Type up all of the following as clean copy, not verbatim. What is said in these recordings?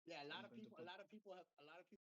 Yeah, I'm going to a put. lot of people have a lot of people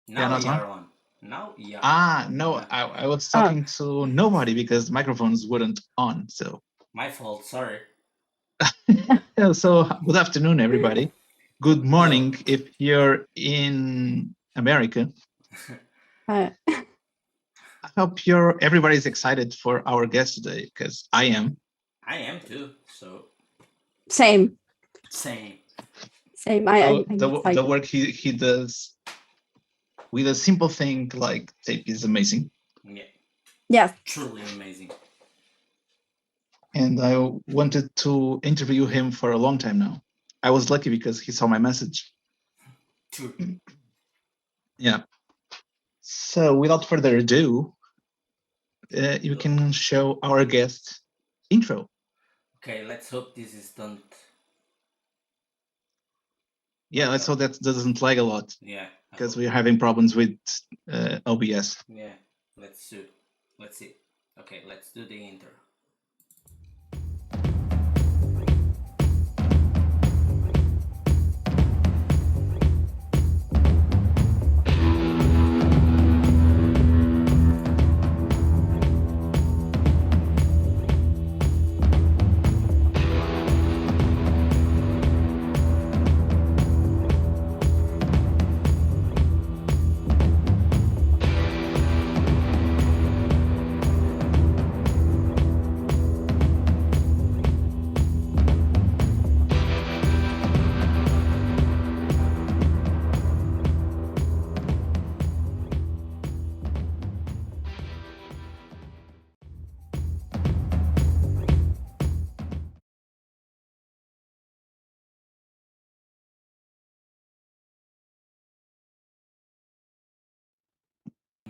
Now not you on? are on. Now, yeah. No, Yeah. I was talking to nobody because microphones weren't on. So, My fault. Sorry. so good afternoon, everybody. Good morning if you're in America. Uh, I hope everybody's excited for our guest today because I am. I am too. So Same. same. I'm the excited. work he does with a simple thing like tape is amazing. Yeah. Yes. Truly amazing. And I wanted to interview him for a long time now. I was lucky because he saw my message. True. Yeah. So without further ado, you can show our guest intro. Okay, let's hope this is done. Yeah, let's hope that doesn't lag a lot. Yeah. Because we're having problems with OBS. Yeah, let's see. Okay, let's do the intro.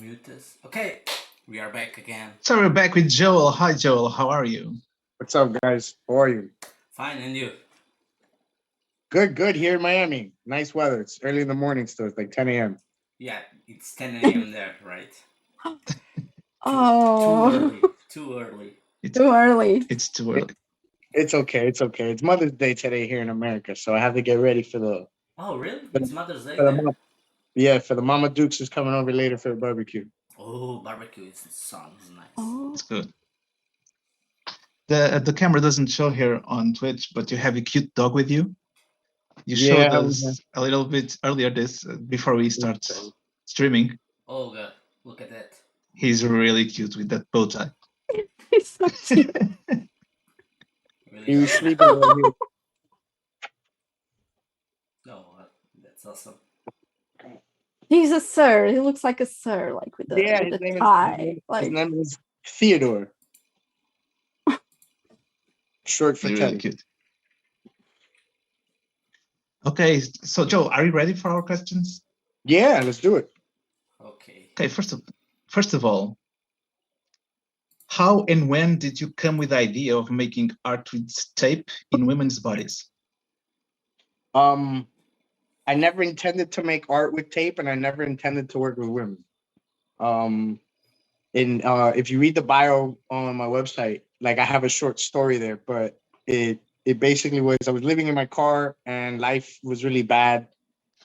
Mute us. Okay, we are back again. So we're back with Joel. Hi, Joel. How are you? What's up, guys? How are you? Fine, and you? Good. Here in Miami. Nice weather. It's early in the morning still. It's like 10 a.m. Yeah, it's 10 a.m. there, right? Oh. Too early. It's too early. It's too early. It's okay. It's Mother's Day today here in America, so I have to get ready for the. Oh, really? It's Mother's Day there? For the Mama Dukes is coming over later for a barbecue. Oh, barbecue sounds nice. Oh. It's good. The camera doesn't show here on Twitch, but you have a cute dog with you. You showed us a little bit earlier before we start streaming. Oh god, look at that. He's really cute with that bow tie. He's so cute. He was sleeping over here. No, that's awesome. He's a sir. He looks like a sir, like with the tie. His name is Theodore. Short for really cute. Okay, so Joe, are you ready for our questions? Yeah, let's do it. Okay. First of all, how and when did you come with the idea of making art with tape in women's bodies? I never intended to make art with tape, and I never intended to work with women. If you read the bio on my website, like I have a short story there, but it basically was I was living in my car and life was really bad,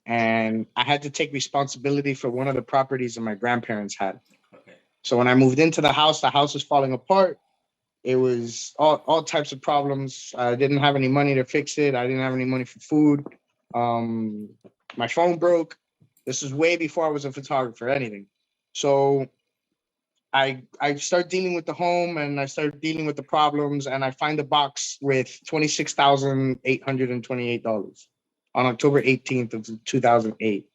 and I had to take responsibility for one of the properties that my grandparents had. Okay. So when I moved into the house was falling apart. It was all types of problems. I didn't have any money to fix it. I didn't have any money for food. My phone broke. This was way before I was a photographer or anything. So I started dealing with the home and I started dealing with the problems, and I find a box with $26,828 on October 18th of 2008.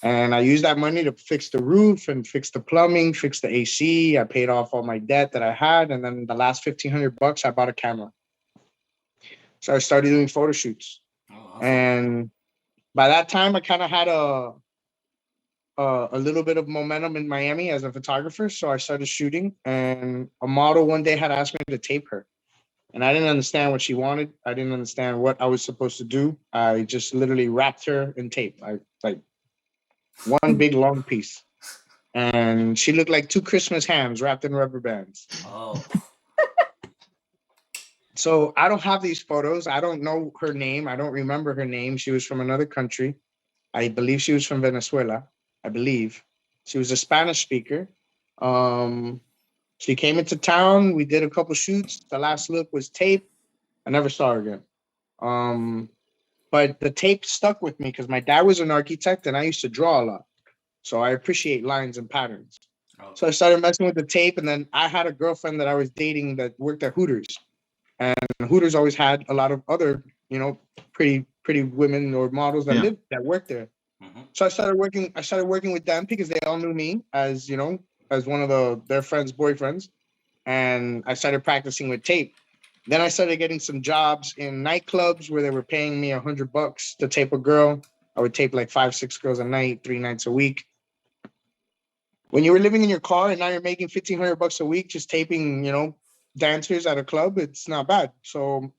And I used that money to fix the roof and fix the plumbing, fix the AC. I paid off all my debt that I had. And then the last $1,500, I bought a camera. So I started doing photo shoots. Oh, awesome. And by that time, I kind of had a little bit of momentum in Miami as a photographer. So I started shooting, and a model one day had asked me to tape her. And I didn't understand what she wanted. I didn't understand what I was supposed to do. I just literally wrapped her in tape. I like one big long piece. And she looked like two Christmas hams wrapped in rubber bands. Oh. So I don't have these photos. I don't know her name. I don't remember her name. She was from another country. I believe she was from Venezuela. I believe. She was a Spanish speaker. She came into town. We did a couple shoots. The last look was tape. I never saw her again. But the tape stuck with me because my dad was an architect and I used to draw a lot. So I appreciate lines and patterns. Oh. So I started messing with the tape, and then I had a girlfriend that I was dating that worked at Hooters. And Hooters always had a lot of other, pretty women or models that worked there. Mm-hmm. So I started working with them because they all knew me as, as one of their friends' boyfriends. And I started practicing with tape. Then I started getting some jobs in nightclubs where they were paying me $100 to tape a girl. I would tape like 5-6 girls a night, 3 nights a week. When you were living in your car and now you're making $1,500 a week just taping, dancers at a club, it's not bad. So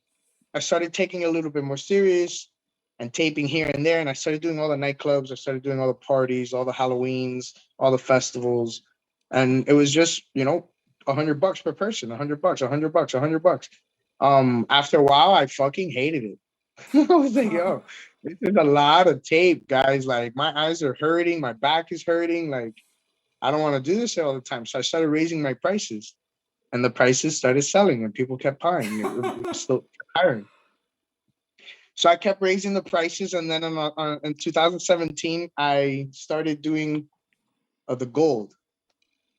I started taking it a little bit more serious and taping here and there. And I started doing all the nightclubs. I started doing all the parties, all the Halloweens, all the festivals. And it was just, $100 per person, $100. After a while, I fucking hated it. I was like, yo, this is a lot of tape, guys. Like, my eyes are hurting. My back is hurting. Like, I don't want to do this all the time. So I started raising my prices, and the prices started selling, and people kept buying. It was still hiring. So I kept raising the prices, and then in 2017, I started doing the gold.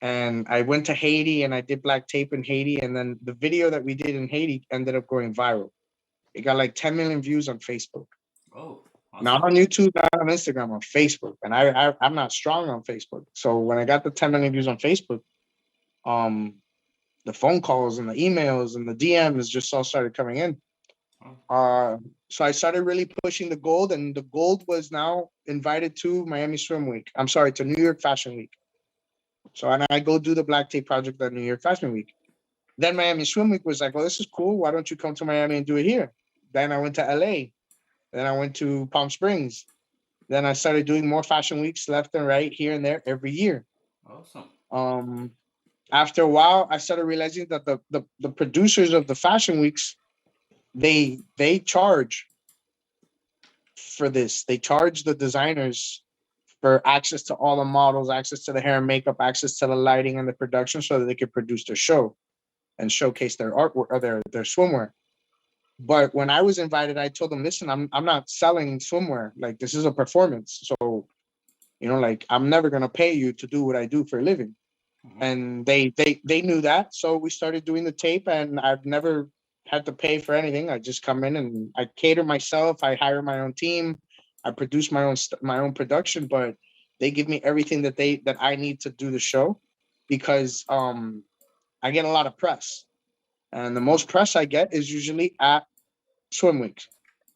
And I went to Haiti, and I did black tape in Haiti. And then the video that we did in Haiti ended up going viral. It got like 10 million views on Facebook. Oh, awesome. Not on YouTube, not on Instagram, on Facebook. And I'm not strong on Facebook. So when I got the 10 million views on Facebook, the phone calls and the emails and the DMs just all started coming in. So I started really pushing the gold, and the gold was now invited to Miami Swim Week. I'm sorry, to New York Fashion Week. So and I go do the black tape project at New York Fashion Week. Then Miami Swim Week was like, well, this is cool. Why don't you come to Miami and do it here? Then I went to LA. Then I went to Palm Springs. Then I started doing more fashion weeks left and right, here and there, every year. Awesome. After a while, I started realizing that the producers of the fashion weeks, they charge for this. They charge the designers for access to all the models, access to the hair and makeup, access to the lighting and the production, so that they could produce their show and showcase their artwork or their swimwear. But when I was invited, I told them, listen, I'm not selling swimwear. Like, this is a performance. So, like, I'm never gonna pay you to do what I do for a living. Mm-hmm. And they knew that. So we started doing the tape, and I've never had to pay for anything. I just come in and I cater myself. I hire my own team. I produce my own production, but they give me everything that I need to do the show, because I get a lot of press. And the most press I get is usually at swim weeks,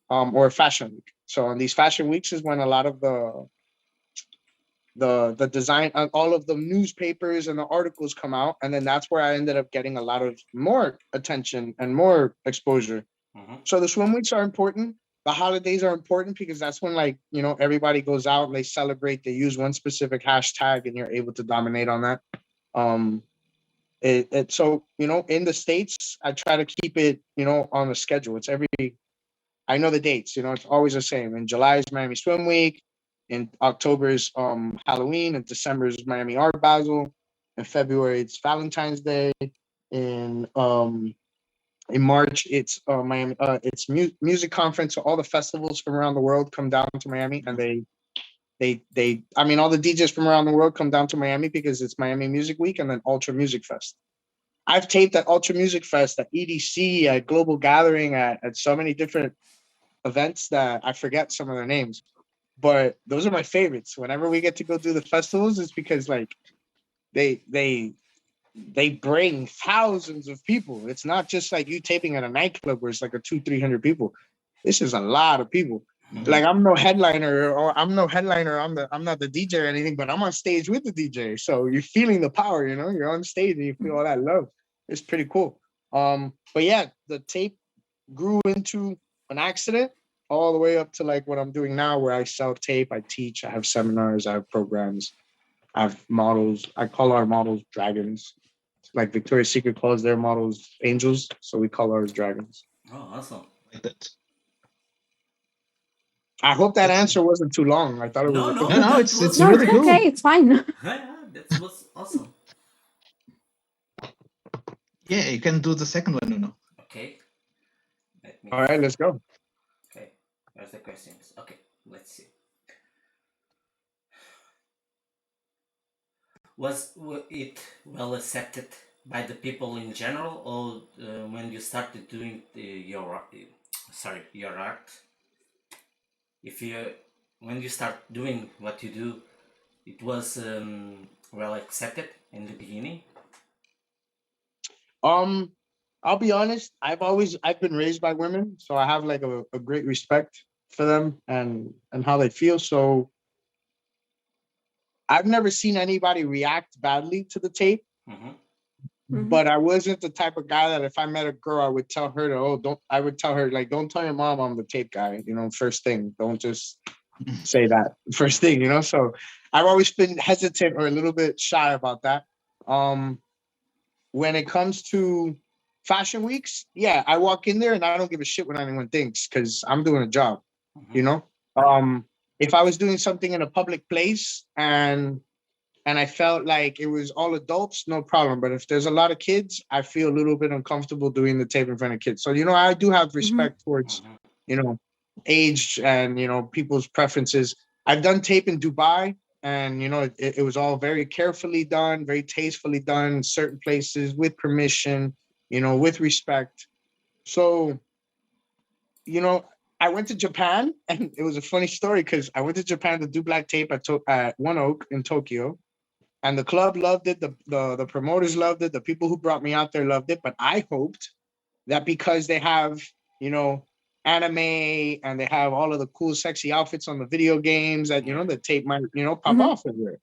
or fashion week. So on these fashion weeks is when a lot of the design, all of the newspapers and the articles come out, and then that's where I ended up getting a lot of more attention and more exposure. Mm-hmm. So the swim weeks are important. The holidays are important because that's when, like, everybody goes out and they celebrate. They use one specific hashtag, and you're able to dominate on that. So in the States, I try to keep it on the schedule. It's I know the dates. It's always the same. In July is Miami Swim Week. In October is Halloween. In December is Miami Art Basel. In February it's Valentine's Day. In March it's Miami. It's music conference. So all the festivals from around the world come down to Miami, and I mean, all the DJs from around the world come down to Miami because it's Miami Music Week, and then Ultra Music Fest. I've taped at Ultra Music Fest, at EDC, at Global Gathering, at so many different events that I forget some of their names, but those are my favorites. Whenever we get to go do the festivals, it's because, like, they bring thousands of people. It's not just like you taping at a nightclub where it's like a 200-300 people. This is a lot of people. Mm-hmm. Like, I'm not the DJ or anything, but I'm on stage with the DJ. So you're feeling the power, you're on stage and you feel all that love. It's pretty cool. But yeah, the tape grew into an accident all the way up to like what I'm doing now, where I sell tape, I teach, I have seminars, I have programs, I have models. I call our models dragons. Like Victoria's Secret calls their models angels, so we call ours dragons. Oh, awesome. Like that. I hope that answer wasn't too long. I thought it was. No, it's No, really it's cool. okay. It's fine. That was awesome. Yeah, you can do the second one, Nuno. Okay. All right, let's go. Okay, there's the questions. Okay, let's see. Was it well accepted by the people in general, or when you started doing your art? When you start doing what you do, it was well accepted in the beginning? I'll be honest. I've been raised by women, so I have like a great respect for them and how they feel. So I've never seen anybody react badly to the tape. But I wasn't the type of guy that if I met a girl, I would tell her I would tell her, like, don't tell your mom I'm the tape guy, first thing. Don't just say that first thing, So I've always been hesitant or a little bit shy about that. When it comes to fashion weeks, yeah, I walk in there and I don't give a shit what anyone thinks because I'm doing a job, If I was doing something in a public place and I felt like it was all adults, no problem. But if there's a lot of kids, I feel a little bit uncomfortable doing the tape in front of kids. So, I do have respect towards, age and, people's preferences. I've done tape in Dubai and, it was all very carefully done, very tastefully done in certain places with permission, with respect. So, I went to Japan and it was a funny story because I went to Japan to do black tape at One Oak in Tokyo. And the club loved it. The promoters loved it. The people who brought me out there loved it. But I hoped that because they have, anime and they have all of the cool, sexy outfits on the video games that, the tape might, pop off everywhere.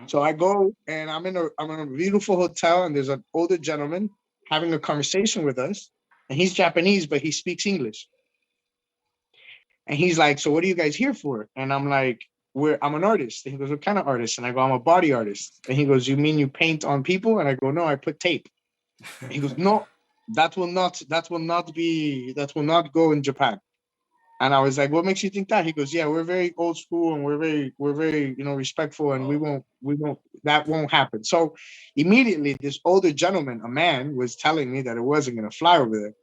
So I go and I'm in a beautiful hotel and there's an older gentleman having a conversation with us. And he's Japanese, but he speaks English. And he's like, so what are you guys here for? And I'm like, I'm an artist. And he goes, what kind of artist? And I go, I'm a body artist. And he goes, you mean you paint on people? And I go, no, I put tape. And he goes, no, that will not go in Japan. And I was like, what makes you think that? He goes, yeah, we're very old school and we're very, respectful and we won't, that won't happen. So immediately this older gentleman, a man, was telling me that it wasn't going to fly over there.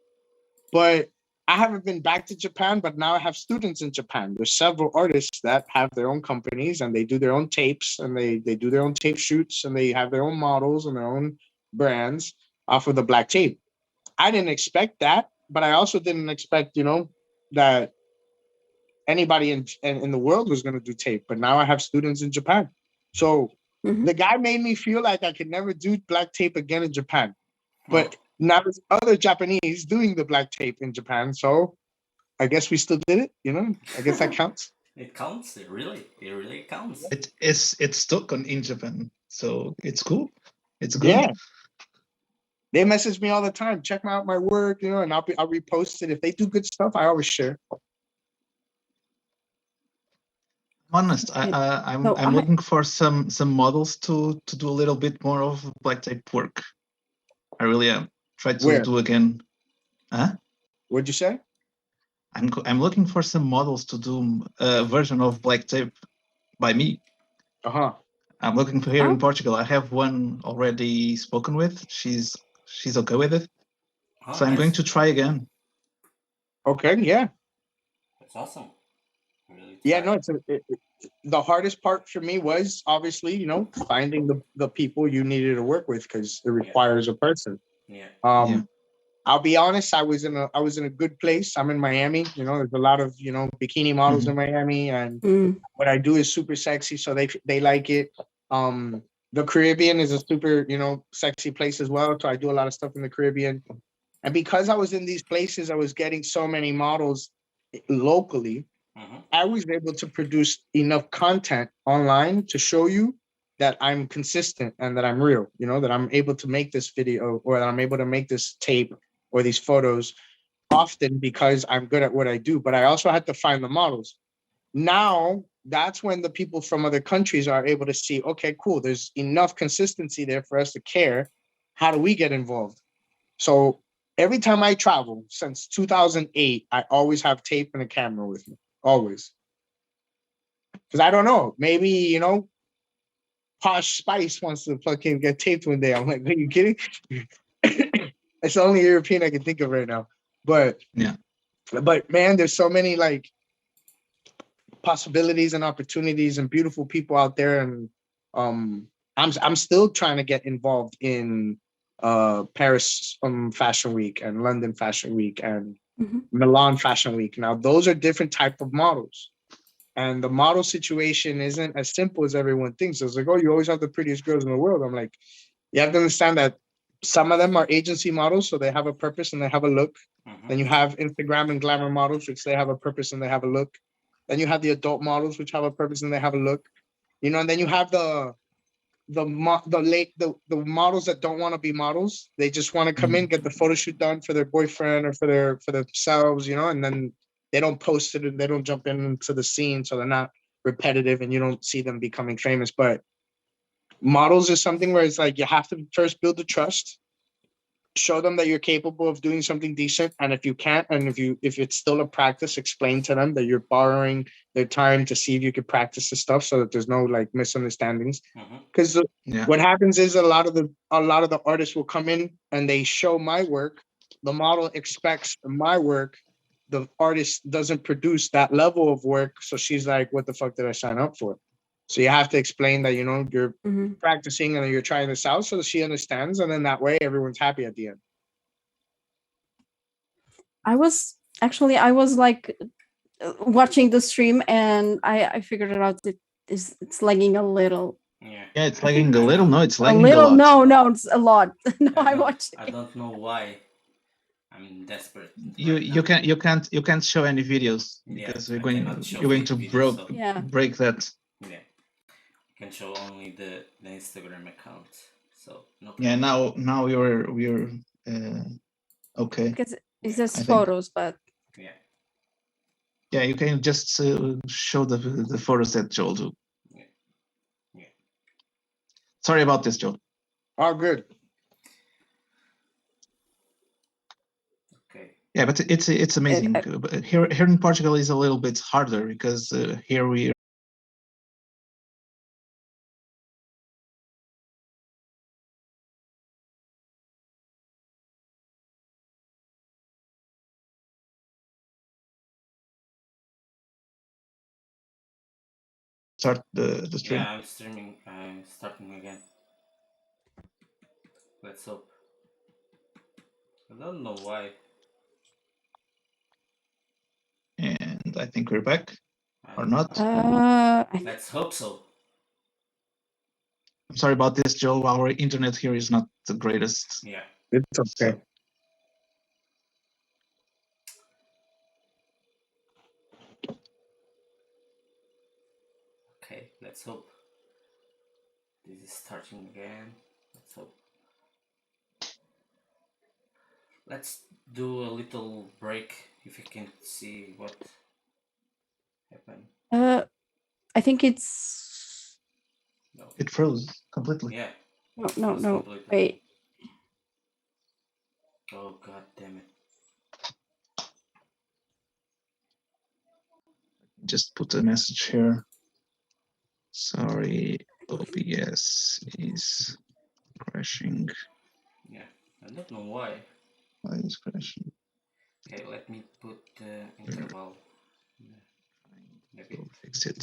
But I haven't been back to Japan, but now I have students in Japan. There's several artists that have their own companies and they do their own tapes and they do their own tape shoots and they have their own models and their own brands off of the black tape. I didn't expect that, but I also didn't expect, that anybody in the world was going to do tape. But now I have students in Japan. So the guy made me feel like I could never do black tape again in Japan. But now there's other Japanese doing the black tape in Japan, so I guess we still did it. I guess that counts. It counts. It really counts. It's stuck in Japan, so it's cool. It's good. Yeah. They message me all the time. Check out my work, and I'll repost it. If they do good stuff, I always share. Honest, I'm looking for some models to do a little bit more of black tape work. I really am. Try to do again. Huh? What'd you say? I'm looking for some models to do a version of black tape by me. I'm looking for here in Portugal. I have one already spoken with. She's okay with it. So I'm going to try again. Okay, yeah. That's awesome. Really the hardest part for me was obviously, finding the people you needed to work with because it requires a person. Yeah. I'll be honest, I was in a good place. I'm in Miami, there's a lot of, bikini models in Miami and what I do is super sexy. So they like it. The Caribbean is a super, sexy place as well. So I do a lot of stuff in the Caribbean. And because I was in these places, I was getting so many models locally. I was able to produce enough content online to show you that I'm consistent and that I'm real, that I'm able to make this video or that I'm able to make this tape or these photos often because I'm good at what I do. But I also had to find the models. Now, that's when the people from other countries are able to see, okay, cool, there's enough consistency there for us to care. How do we get involved? So every time I travel since 2008, I always have tape and a camera with me. Always. Because I don't know, maybe, you know, Posh Spice wants to fucking get taped one day. I'm like, are you kidding? It's the only European I can think of right now. But yeah, but man, there's so many like possibilities and opportunities and beautiful people out there. And I'm still trying to get involved in Paris Fashion Week and London Fashion Week and Milan Fashion Week. Now those are different type of models. And the model situation isn't as simple as everyone thinks. It's like, oh, you always have the prettiest girls in the world. I'm like, you have to understand that some of them are agency models, so they have a purpose and they have a look. Then you have Instagram and glamour models, which they have a purpose and they have a look. Then you have the adult models, which have a purpose and they have a look. You know, and then you have the models that don't want to be models. They just want to come in, get the photo shoot done for their boyfriend or for themselves, you know, and then they don't post it and they don't jump into the scene, so they're not repetitive and you don't see them becoming famous. But models is something where it's like you have to first build the trust, show them that you're capable of doing something decent, and if you can't, and if it's still a practice, explain to them that you're borrowing their time to see if you could practice the stuff so that there's no like misunderstandings. Because what happens is a lot of the artists will come in and they show my work, the model expects my work, the artist doesn't produce that level of work, so she's like, what the fuck did I sign up for? So you have to explain that, you know, you're practicing and you're trying this out so that she understands, and then that way everyone's happy at the end. I was like watching the stream and I figured it out. It's lagging a little. Yeah, it's lagging a little. No, it's lagging a little. a lot. No, it's a lot. No, I watched it. I don't know why. I'm desperate. You can't show any videos because you're going to break that. Yeah, you can show only the Instagram account. So no. Yeah, now we're okay. Because it's just photos, but yeah, you can just show the photos that Joel do. Yeah. Sorry about this, Joel. Oh, good. Yeah, but it's amazing. Here in Portugal is a little bit harder because here we start the stream. Yeah, I'm streaming. I'm starting again. Let's hope. I don't know why. And I think we're back, or not. Let's hope so. I'm sorry about this, Joel. Our internet here is not the greatest. Yeah. It's okay. So. Okay, let's hope. This is starting again. Let's hope. Let's do a little break if you can see what happened. I think it's. No. It froze completely. Yeah. No. Completely. Wait. Oh, god damn it. Just put a message here. Sorry, OBS is crashing. Yeah, I don't know why. Why is crashing? Okay, let me put the interval. Maybe We'll fix it.